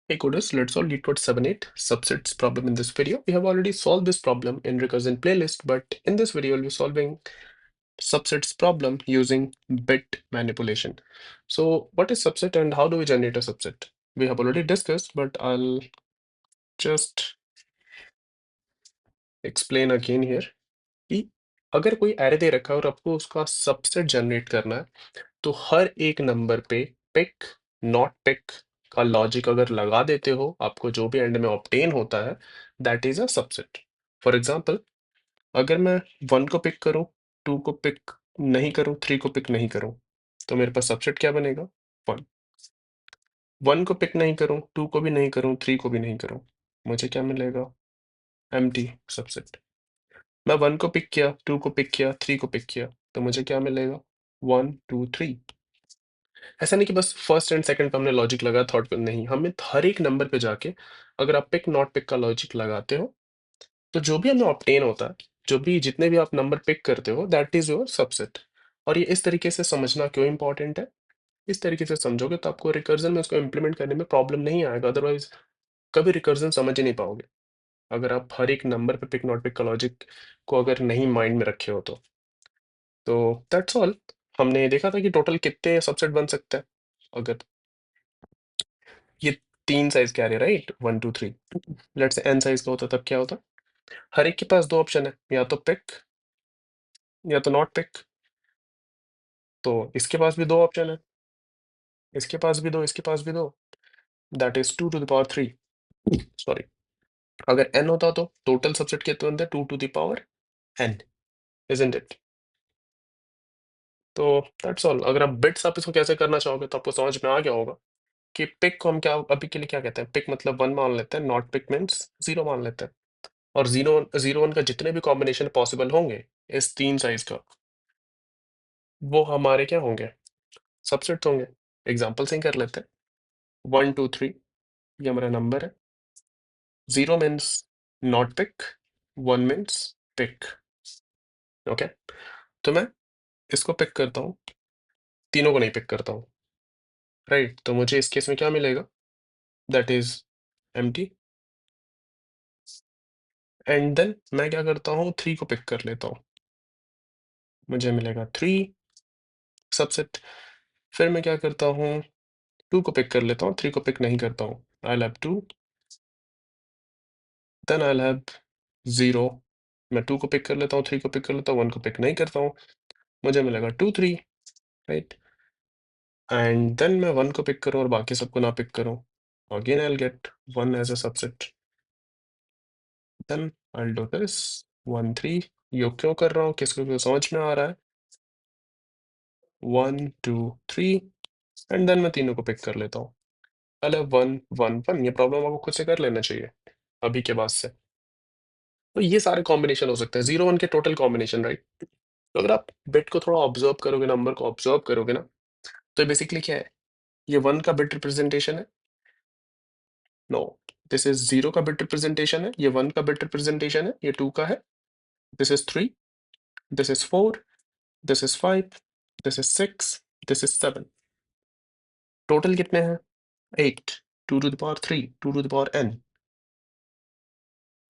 Hey coders, let's solve LeetCode 7.8 subsets problem in this video. We have already solved this problem in recursion playlist, but in this video, we'll be solving subsets problem using bit manipulation. So what is subset and how do we generate a subset? We have already discussed, but I'll just explain again here कि अगर कोई array दे रखा है और आपको उसका subset generate करना है, तो हर एक नंबर पे पिक नॉट पिक का लॉजिक अगर लगा देते हो, आपको जो भी एंड में ऑब्टेन होता है, that is a subset. For example, अगर मैं 1 को पिक करूं, 2 को पिक नहीं करूं, 3 को पिक नहीं करूं, तो मेरे पास सबसेट क्या बनेगा? 1। 1 को पिक नहीं करूं, 2 को भी नहीं करूं, 3 को भी नहीं करूं, मुझे क्या मिलेगा? Empty subset. मैं 1 को पिक किया, 2 को पिक किया, 3 को पिक किया, तो मुझे क्या मिलेगा? 1 2 3। ऐसा नहीं कि बस फर्स्ट एंड सेकंड पे हमने लॉजिक लगाया, थर्ड पे नहीं। हमें हर एक नंबर पे जाके अगर आप पिक नॉट पिक का लॉजिक लगाते हो, तो जो भी हमें ऑब्टेन होता है, जो भी जितने भी आप नंबर पिक करते हो, दैट इज योर सबसेट। और ये इस तरीके से समझना क्यों इंपॉर्टेंट है? इस तरीके से समझोगे तो आपको रिकर्जन में उसको इम्प्लीमेंट करने में प्रॉब्लम नहीं आएगा, अदरवाइज कभी रिकर्जन समझ ही नहीं पाओगे, अगर आप हर एक नंबर पे पिक नॉट पिक का लॉजिक को अगर नहीं माइंड में रखे हो तो दैट्स ऑल। हमने देखा था कि टोटल कितने सबसेट बन सकते हैं। अगर ये 3 साइज़ के आ रहे हैं, right? 1 2 3। Let's say n size का होता तब क्या होता? हर एक के पास 2 ऑप्शन है, या तो पिक या तो नॉट पिक। तो इसके पास भी 2 ऑप्शन है, इसके पास भी 2, इसके पास भी 2, that is 2 to the power 3। Sorry, अगर n होता तो टोटल सबसेट कितने बनते? 2 to the power n, isn't it? तो दैट्स ऑल। अगर आप बिट्स आप इसको कैसे करना चाहोगे तो आपको समझ में आ गया होगा कि पिक को हम क्या अभी के लिए क्या कहते हैं? पिक मतलब 1 मान लेते हैं, नॉट पिक मीन्स 0 मान लेते हैं। और 0 1 का जितने भी कॉम्बिनेशन पॉसिबल होंगे इस 3 साइज़ का, वो हमारे क्या होंगे? सबसेट्स होंगे। एग्ज़ाम्पल से ही कर लेते हैं। 1 2 3 ये हमारा नंबर है। 0 means not pick, 1 means pick. Okay? तो मैं इसको पिक करता हूँ, तीनों को नहीं पिक करता हूँ, राइट? तो मुझे इस केस में क्या मिलेगा? That is empty. And then मैं क्या करता हूँ? 3 को पिक कर लेता हूँ, मुझे मिलेगा 3 सबसेट। फिर मैं क्या करता हूँ? 2 को पिक कर लेता हूँ, 3 को पिक नहीं करता हूँ। I will have 2, then I will have 0। मैं 2 को पिक कर लेता हूँ, 3 को पिक कर लेता हूँ, 1 को पिक नहीं करता हूँ, मुझे मिलेगा 2 3, राइट? एंड देन मैं 1 को पिक करूँ और बाकी सबको ना पिक करूँ, again I will get 1 as a subset. Then I will do this 1 3। ये क्यों कर रहा हूँ? किसको समझ में आ रहा है? 1 2 3 एंड देन मैं तीनों को पिक कर लेता हूँ। I will have 1 1 1। ये प्रॉब्लम आपको खुद से कर लेना चाहिए अभी के बाद से। तो ये सारे कॉम्बिनेशन हो सकते हैं, 0 1 के टोटल कॉम्बिनेशन, राइट? तो अगर आप बिट को थोड़ा ऑब्जर्व करोगे, नंबर को ऑब्जर्व करोगे ना, तो बेसिकली क्या है? ये 1 का बिट रिप्रेजेंटेशन है? नो, दिस इज 0 का बिट रिप्रेजेंटेशन है, ये 1 का बिट रिप्रेजेंटेशन है, ये 2 का है, this is 3, this is 4, this is 5, this is 6, this is 7। Total कितने हैं? 8। 2 to the power 3, 2 to the power n।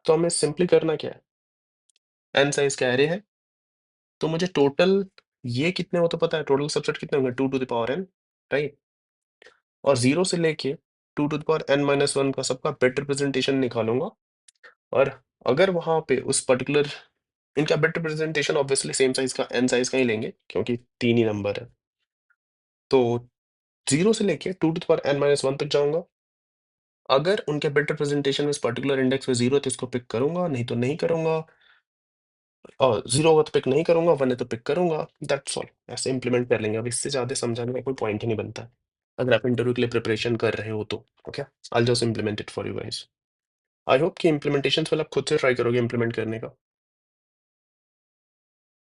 तो हमें सिंपली करना क्या है? n साइज का एरे है, तो मुझे टोटल ये कितने हो तो पता है, टोटल सबसेट कितने होंगे? 2 to the power n, right? और 0 से लेके 2 to the power n minus 1 का सबका बिट रिप्रेजेंटेशन निकालूंगा। और अगर वहां पे उस पर्टिकुलर, इनका bit representation obviously same size का n साइज का ही लेंगे क्योंकि 3 ही नंबर है। तो 0 से लेके 2 to the power n minus 1 तक जाऊंगा। अगर उनके बिट रिप्रेजेंटेशन में इस पर्टिकुलर इंडेक्स पे 0 है तो इसको पिक करूंगा, नहीं तो नहीं करूंगा। और 0 होगा तो पिक नहीं करूंगा, 1 है तो पिक करूंगा। That's all. ऐसे इंप्लीमेंट कर लेंगे, अब इससे ज्यादा समझाने का कोई पॉइंट ही नहीं बनता है अगर आप इंटरव्यू के लिए प्रिपरेशन कर रहे हो तो। Okay, I just implement it for you guys. I hope कि इम्प्लीमेंटेशन वाला आप खुद से ट्राई करोगे इम्प्लीमेंट करने का।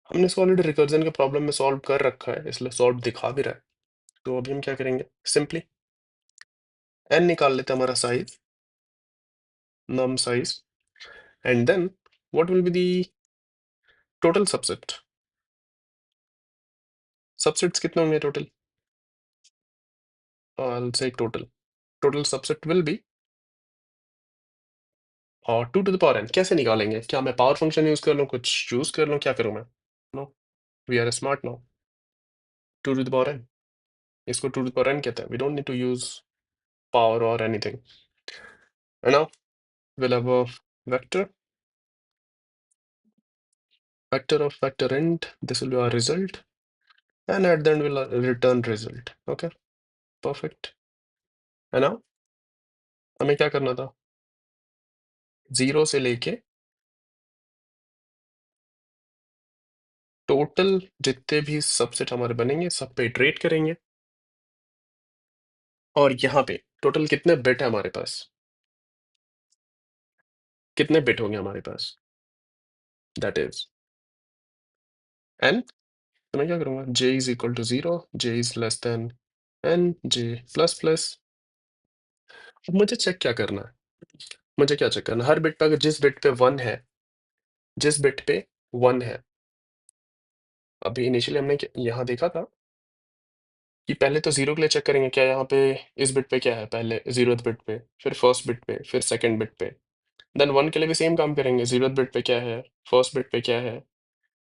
हमने इसको ऑलरेडी रिकर्जन के प्रॉब्लम में सॉल्व कर रखा है, इसलिए सॉल्व दिखा भी रहा है। तो अभी हम क्या करेंगे? सिंपली n निकाल लेते हैं, हमारा size, num size, and then what will be the total subset? Subsets कितने होंगे total? I'll say total subset will be और 2 टू द पावर n कैसे निकालेंगे? क्या मैं पावर फंक्शन यूज़ कर लूँ, कुछ चूज़ कर लूँ, क्या करूँ मैं? No, we are smart now. 2 to the power n, इसको 2 टू द पावर n कहते हैं। We don't need to use power or anything. And now we'll have a vector, vector of vector end. This will be our result, and at the end we'll return result. Okay, perfect. And now हमें क्या करना था? 0 से लेके total जितने भी subset हमारे बनेंगे सब पे इटरेट करेंगे, और यहाँ पे टोटल कितने बिट है हमारे पास? कितने बिट होंगे हमारे पास? That is n। तो मैं क्या करूँगा? j is equal to 0, j is less than n, j plus plus. अब मुझे चेक क्या करना है? मुझे क्या चेक करना है? हर बिट पे, अगर जिस बिट पे 1 है, जिस बिट पे 1 है, अभी इनिशियली हमने यहाँ देखा था कि पहले तो 0 के लिए चेक करेंगे, क्या यहाँ पे इस बिट पे क्या है, पहले 0th बिट पे, फिर फर्स्ट बिट पे, फिर सेकंड बिट पे। देन 1 के लिए भी सेम काम करेंगे, 0th बिट पे क्या है, फर्स्ट बिट पे क्या है,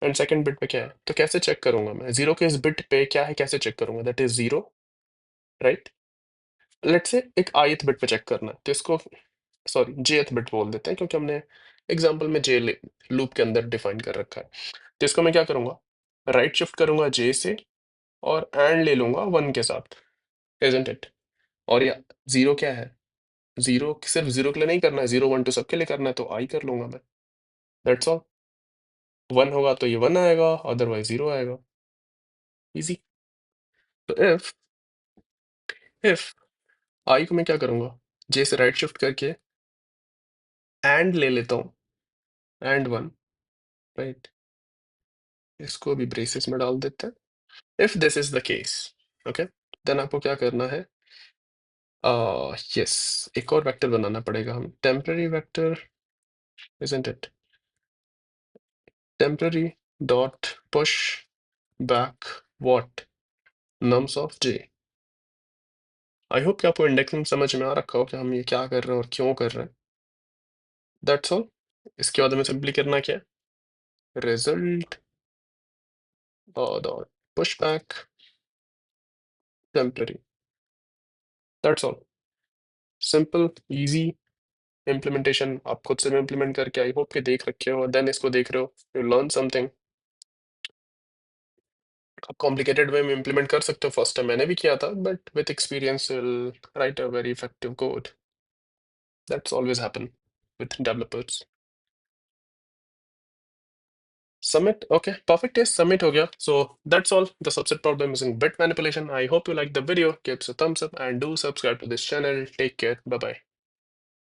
एंड सेकंड बिट पे क्या है। तो कैसे चेक करूंगा मैं 0 के इस बिट पे क्या है, कैसे चेक करूंगा? That is 0, right. Let's say एक ith बिट पे चेक करना है, तो इसको सॉरी jth बिट बोल देते हैं, क्योंकि हमने एग्जांपल में j लूप के अंदर डिफाइन कर रखा है। तो इसको मैं क्या करूंगा? राइट शिफ्ट करूंगा j से, और एंड ले लूंगा 1 के साथ, इजंट इट? और या 0 क्या है? 0 सिर्फ 0 के लिए नहीं करना है, 0 1 2 सबके लिए करना है, तो आई कर लूंगा मैं। That's all. 1 होगा तो ये 1 आएगा, अदरवाइज 0 आएगा। इजी। तो इफ आई को मैं क्या करूंगा? जे से राइट शिफ्ट करके एंड ले लेता हूँ, एंड 1, राइट। इसको भी ब्रेसेस में डाल देते हैं। If this is the case, okay, then आपको क्या करना है? यस, एक और वेक्टर बनाना पड़ेगा, हम temporary vector, isn't it? Temporary dot push back what? Nums of j। I hope कि आपको इंडेक्स में समझ में आ रखा हो कि हम ये क्या कर रहे हैं और क्यों कर रहे हैं। That's all. इसके बाद हमें सिंपली करना क्या है? Result dot push back temporary. That's all. Simple easy implementation. आप खुद से भी इम्प्लीमेंट करके आई होप कि देख रखे हो, देन इसको देख रहे हो, यू लर्न समथिंग। आप कॉम्प्लिकेटेड वे में इम्प्लीमेंट कर सकते हो, फर्स्ट टाइम मैंने भी किया था, but with experience will write a very effective code. That's always happen with developers. Submit. Okay, perfect. Yes, submit हो गया. So that's all. The subset problem using bit manipulation. I hope you like the video. Give us a thumbs up and do subscribe to this channel. Take care. Bye bye.